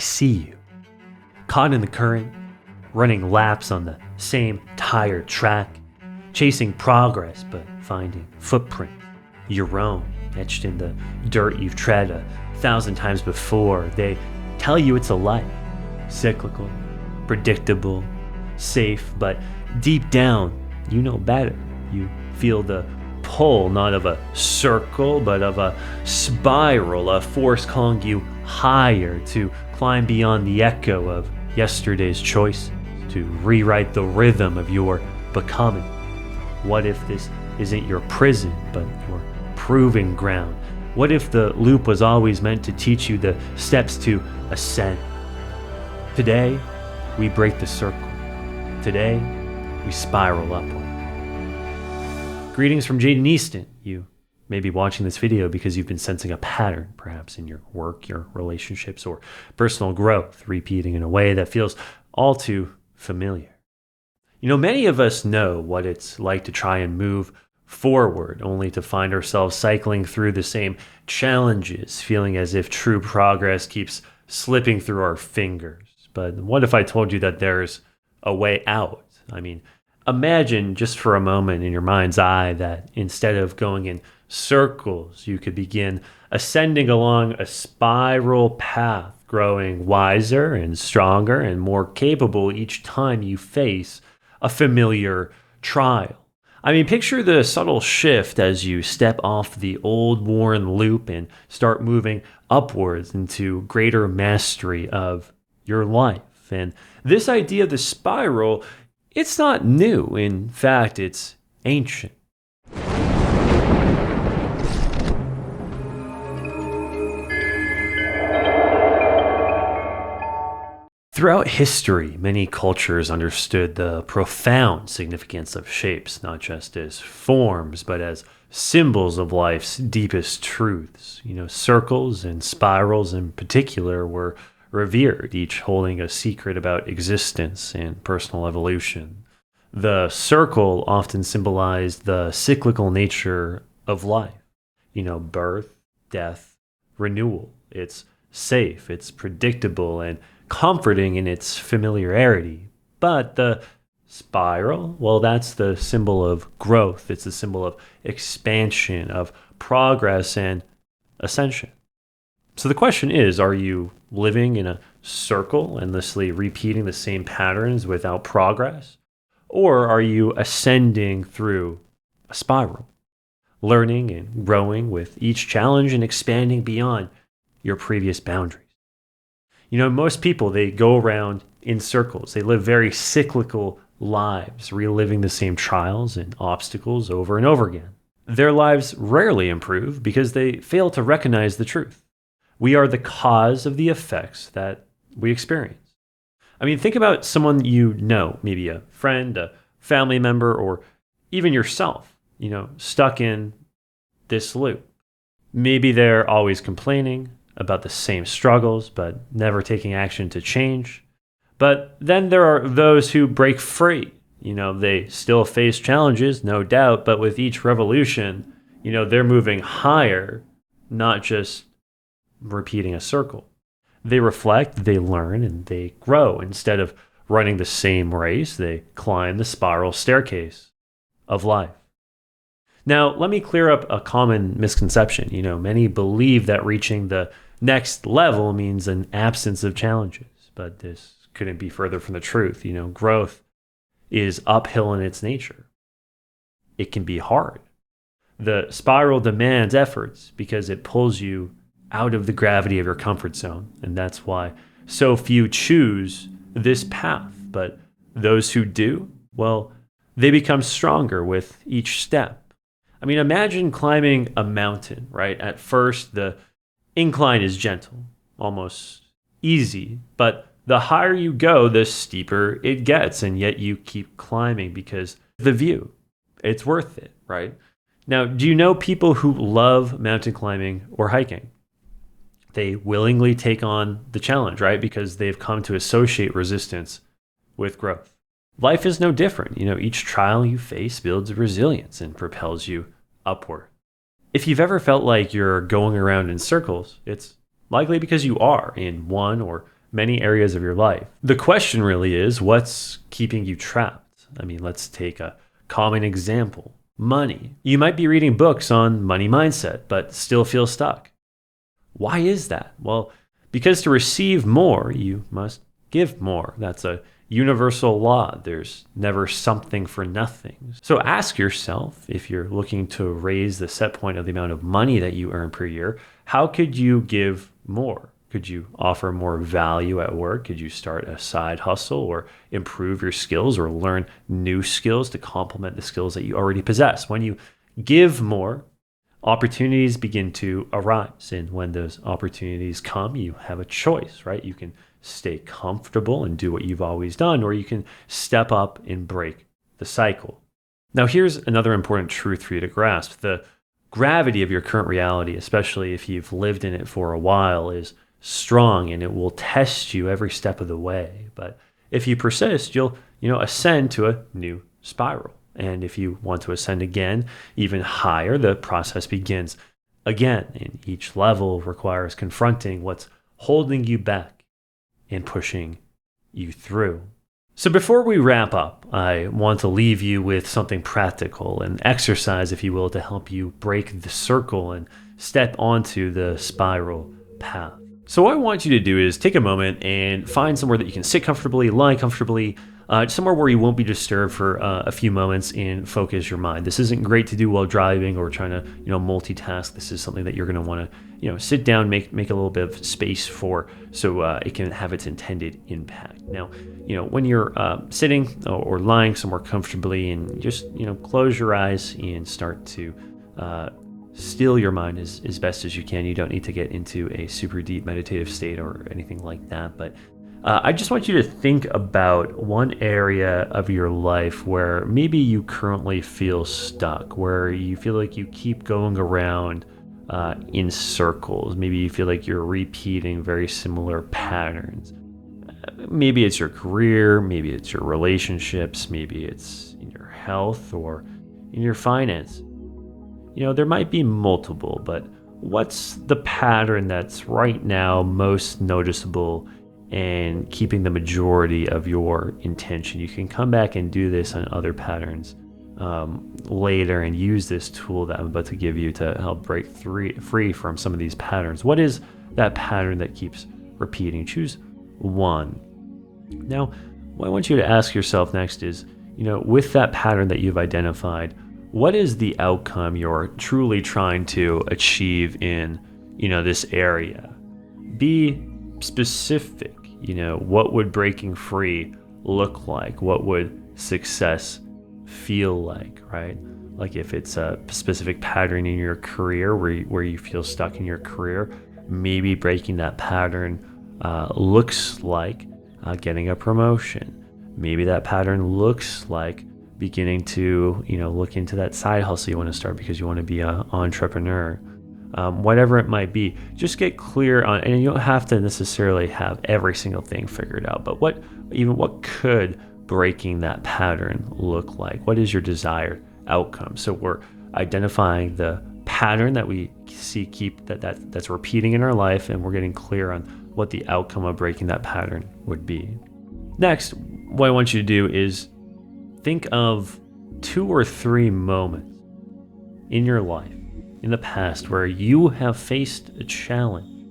see you. Caught in the current, running laps on the same tired track, chasing progress but finding footprint, your own, etched in the dirt you've tread 1,000 times before. They tell you it's a life, cyclical, predictable, safe, but deep down, you know better. You feel the pull, not of a circle, but of a spiral, a force calling you higher to climb beyond the echo of yesterday's choice, to rewrite the rhythm of your becoming. What if this isn't your prison, but your proving ground? What if the loop was always meant to teach you the steps to ascend? Today, we break the circle. Today, we spiral upward. Greetings from Jaden Easton. You may be watching this video because you've been sensing a pattern, perhaps in your work, your relationships, or personal growth, repeating in a way that feels all too familiar. You know, many of us know what it's like to try and move forward, only to find ourselves cycling through the same challenges, feeling as if true progress keeps slipping through our fingers. But what if I told you that there's a way out? I mean, imagine just for a moment in your mind's eye that instead of going in circles, you could begin ascending along a spiral path, growing wiser and stronger and more capable each time you face a familiar trial. I mean, picture the subtle shift as you step off the old worn loop and start moving upwards into greater mastery of your life. And this idea of the spiral, it's not new. In fact, it's ancient. Throughout history, many cultures understood the profound significance of shapes, not just as forms, but as symbols of life's deepest truths. You know, circles and spirals in particular were revered, each holding a secret about existence and personal evolution. The circle often symbolized the cyclical nature of life. You know, birth, death, renewal. It's safe, it's predictable, and comforting in its familiarity. But the spiral, well, that's the symbol of growth. It's the symbol of expansion, of progress and ascension. So the question is, are you living in a circle, endlessly repeating the same patterns without progress? Or are you ascending through a spiral, learning and growing with each challenge and expanding beyond your previous boundaries? You know, most people, they go around in circles. They live very cyclical lives, reliving the same trials and obstacles over and over again. Their lives rarely improve because they fail to recognize the truth. We are the cause of the effects that we experience. I mean, think about someone you know, maybe a friend, a family member, or even yourself, you know, stuck in this loop. Maybe they're always complaining about the same struggles, but never taking action to change. But then there are those who break free. You know, they still face challenges, no doubt, but with each revolution, you know, they're moving higher, not just repeating a circle. They reflect, they learn, and they grow. Instead of running the same race, they climb the spiral staircase of life. Now, let me clear up a common misconception. You know, many believe that reaching the next level means an absence of challenges, but this couldn't be further from the truth. You know, growth is uphill in its nature. It can be hard. The spiral demands efforts because it pulls you out of the gravity of your comfort zone, and that's why so few choose this path. But those who do, well, they become stronger with each step. I mean, imagine climbing a mountain, right? At first, the incline is gentle, almost easy, but the higher you go, the steeper it gets, and yet you keep climbing because the view, it's worth it, right? Now, do you know people who love mountain climbing or hiking? They willingly take on the challenge, right? Because they've come to associate resistance with growth. Life is no different. You know, each trial you face builds resilience and propels you upward. If you've ever felt like you're going around in circles, it's likely because you are in one or many areas of your life. The question really is, what's keeping you trapped? I mean, let's take a common example. Money. You might be reading books on money mindset, but still feel stuck. Why is that? Well, because to receive more, you must give more. That's a universal law. There's never something for nothing. So ask yourself, if you're looking to raise the set point of the amount of money that you earn per year, how could you give more? Could you offer more value at work? Could you start a side hustle or improve your skills or learn new skills to complement the skills that you already possess? When you give more, opportunities begin to arise. And when those opportunities come, you have a choice, right? You can stay comfortable and do what you've always done, or you can step up and break the cycle. Now, here's another important truth for you to grasp. The gravity of your current reality, especially if you've lived in it for a while, is strong and it will test you every step of the way. But if you persist, you'll ascend to a new spiral. And if you want to ascend again, even higher, the process begins again. And each level requires confronting what's holding you back and pushing you through. So before we wrap up, I want to leave you with something practical, an exercise, if you will, to help you break the circle and step onto the spiral path. So what I want you to do is take a moment and find somewhere that you can sit comfortably, lie comfortably, somewhere where you won't be disturbed for a few moments and focus your mind. This isn't great to do while driving or trying to, multitask. This is something that you're going to want to, sit down, make a little bit of space for, so it can have its intended impact. Now, when you're sitting or lying somewhere comfortably, and just, close your eyes and start to still your mind as best as you can. You don't need to get into a super deep meditative state or anything like that, but I just want you to think about one area of your life where maybe you currently feel stuck, where you feel like you keep going around in circles. Maybe you feel like you're repeating very similar patterns. Maybe it's your career, maybe it's your relationships, maybe it's in your health or in your finance. There might be multiple, but what's the pattern that's right now most noticeable and keeping the majority of your intention? You can come back and do this on other patterns later and use this tool that I'm about to give you to help break free from some of these patterns. What is that pattern that keeps repeating? Choose one. Now, what I want you to ask yourself next is, with that pattern that you've identified, what is the outcome you're truly trying to achieve in, this area? Be specific. What would breaking free look like? What would success feel like, right? Like if it's a specific pattern in your career where you feel stuck in your career, maybe breaking that pattern looks like getting a promotion. Maybe that pattern looks like beginning to, look into that side hustle you want to start because you want to be an entrepreneur. Whatever it might be, just get clear on, and you don't have to necessarily have every single thing figured out, but what could breaking that pattern look like? What is your desired outcome? So we're identifying the pattern that we see that's repeating in our life, and we're getting clear on what the outcome of breaking that pattern would be. Next, what I want you to do is think of 2 or 3 moments in your life in the past where you have faced a challenge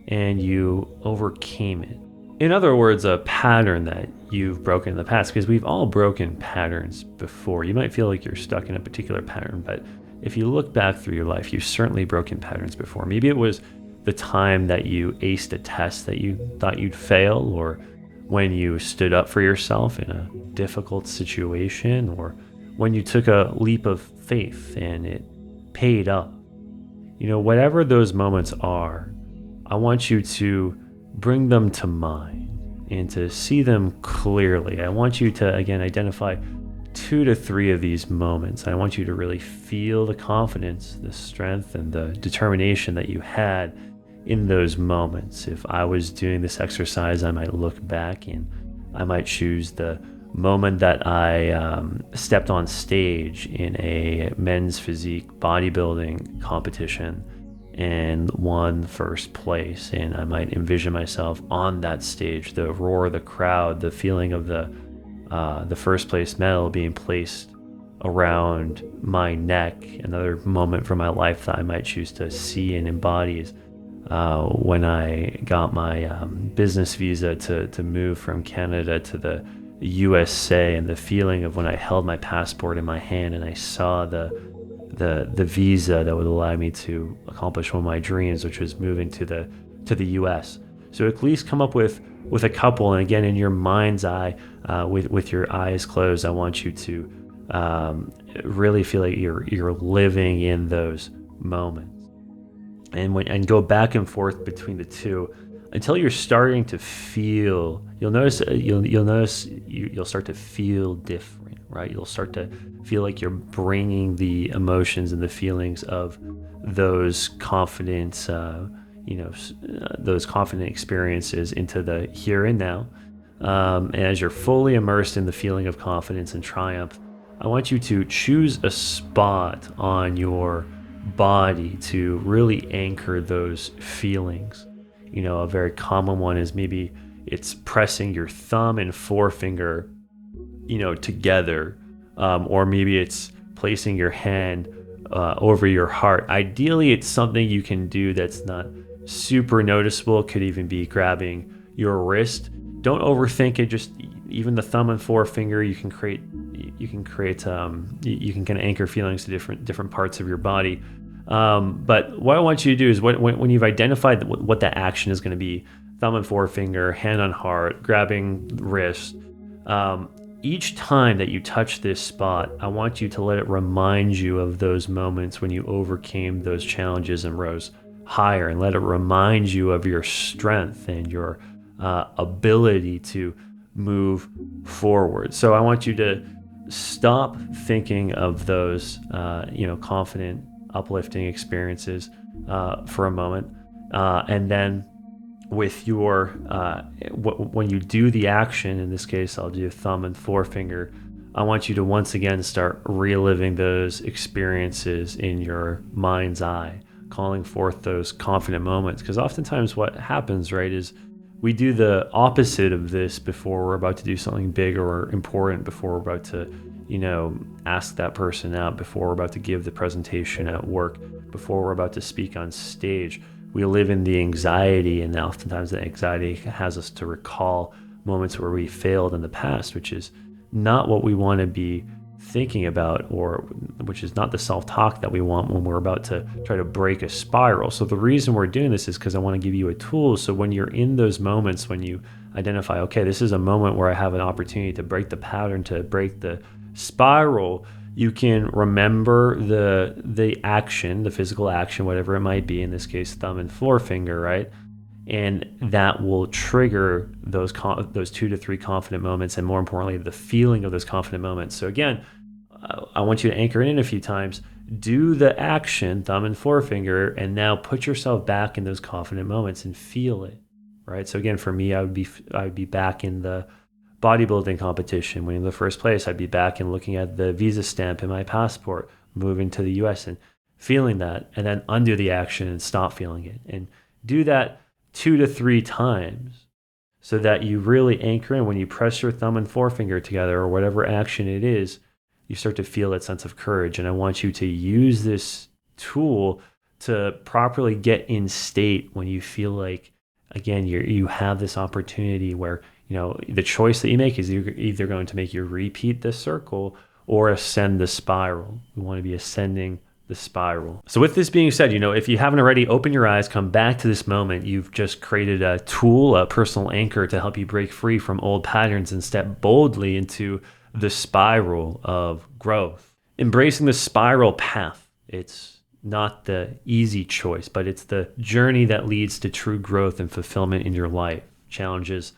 and you overcame it. In other words, a pattern that you've broken in the past, because we've all broken patterns before. You might feel like you're stuck in a particular pattern, but if you look back through your life, you've certainly broken patterns before. Maybe it was the time that you aced a test that you thought you'd fail, or when you stood up for yourself in a difficult situation, or when you took a leap of faith and it paid off. Whatever those moments are, I want you to bring them to mind and to see them clearly. I want you to, again, identify 2 to 3 of these moments. I want you to really feel the confidence, the strength, and the determination that you had in those moments. If I was doing this exercise, I might look back and I might choose the moment that I stepped on stage in a men's physique bodybuilding competition and won first place. And I might envision myself on that stage, the roar of the crowd, the feeling of the first place medal being placed around my neck. Another moment from my life that I might choose to see and embody is when I got my business visa to move from Canada to the USA, and the feeling of when I held my passport in my hand and I saw the visa that would allow me to accomplish one of my dreams, which was moving to the US. So at least come up with a couple, and again, in your mind's eye, with your eyes closed, I want you to really feel like you're living in those moments, and go back and forth between the two until you're starting to feel. You'll notice you'll start to feel different, right? You'll start to feel like you're bringing the emotions and the feelings of those confident, those confident experiences into the here and now. And as you're fully immersed in the feeling of confidence and triumph, I want you to choose a spot on your body to really anchor those feelings. A very common one is maybe it's pressing your thumb and forefinger, together, or maybe it's placing your hand over your heart. Ideally, it's something you can do that's not super noticeable. It could even be grabbing your wrist. Don't overthink it. Just even the thumb and forefinger, you can kind of anchor feelings to different parts of your body. But what I want you to do is when you've identified what that action is going to be, thumb and forefinger, hand on heart, grabbing wrist, each time that you touch this spot, I want you to let it remind you of those moments when you overcame those challenges and rose higher, and let it remind you of your strength and your ability to move forward. So I want you to stop thinking of those, confident, uplifting experiences for a moment, and then with your when you do the action, in this case I'll do thumb and forefinger, I want you to once again start reliving those experiences in your mind's eye, calling forth those confident moments. Because oftentimes what happens, right, is we do the opposite of this before we're about to do something big or important, before we're about to ask that person out, before we're about to give the presentation at work, before we're about to speak on stage. We live in the anxiety, and oftentimes the anxiety has us to recall moments where we failed in the past, which is not what we want to be thinking about, or which is not the self-talk that we want when we're about to try to break a spiral. So the reason we're doing this is because I want to give you a tool, so when you're in those moments, when you identify, okay, this is a moment where I have an opportunity to break the pattern, to break the spiral, you can remember the action, the physical action, whatever it might be, in this case thumb and forefinger, right? And that will trigger those 2 to 3 confident moments, and more importantly, the feeling of those confident moments. So again, I want you to anchor in a few times, do the action, thumb and forefinger, and now put yourself back in those confident moments and feel it, right? So again, for me, I would be back in the bodybuilding competition, winning the first place. I'd be back and looking at the visa stamp in my passport, moving to the US and feeling that, and then undo the action and stop feeling it. And do that 2 to 3 times so that you really anchor in. When you press your thumb and forefinger together, or whatever action it is, you start to feel that sense of courage. And I want you to use this tool to properly get in state when you feel like, again, you have this opportunity where the choice that you make is you're either going to make you repeat the circle or ascend the spiral. We want to be ascending the spiral. So with this being said, if you haven't already, open your eyes, come back to this moment. You've just created a tool, a personal anchor to help you break free from old patterns and step boldly into the spiral of growth. Embracing the spiral path. It's not the easy choice, but it's the journey that leads to true growth and fulfillment in your life. Challenges,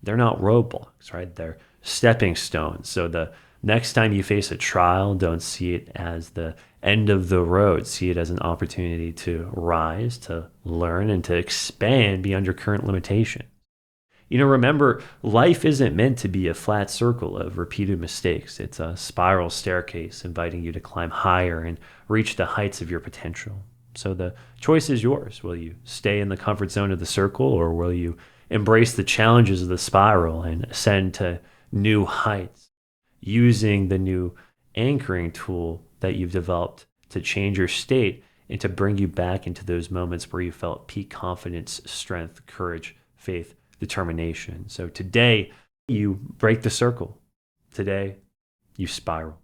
they're not roadblocks, right? They're stepping stones. So the next time you face a trial, don't see it as the end of the road. See it as an opportunity to rise, to learn, and to expand beyond your current limitation. Remember, life isn't meant to be a flat circle of repeated mistakes. It's a spiral staircase inviting you to climb higher and reach the heights of your potential. So the choice is yours. Will you stay in the comfort zone of the circle, or will you embrace the challenges of the spiral and ascend to new heights using the new anchoring tool that you've developed to change your state and to bring you back into those moments where you felt peak confidence, strength, courage, faith, determination. So today you break the circle. Today you spiral.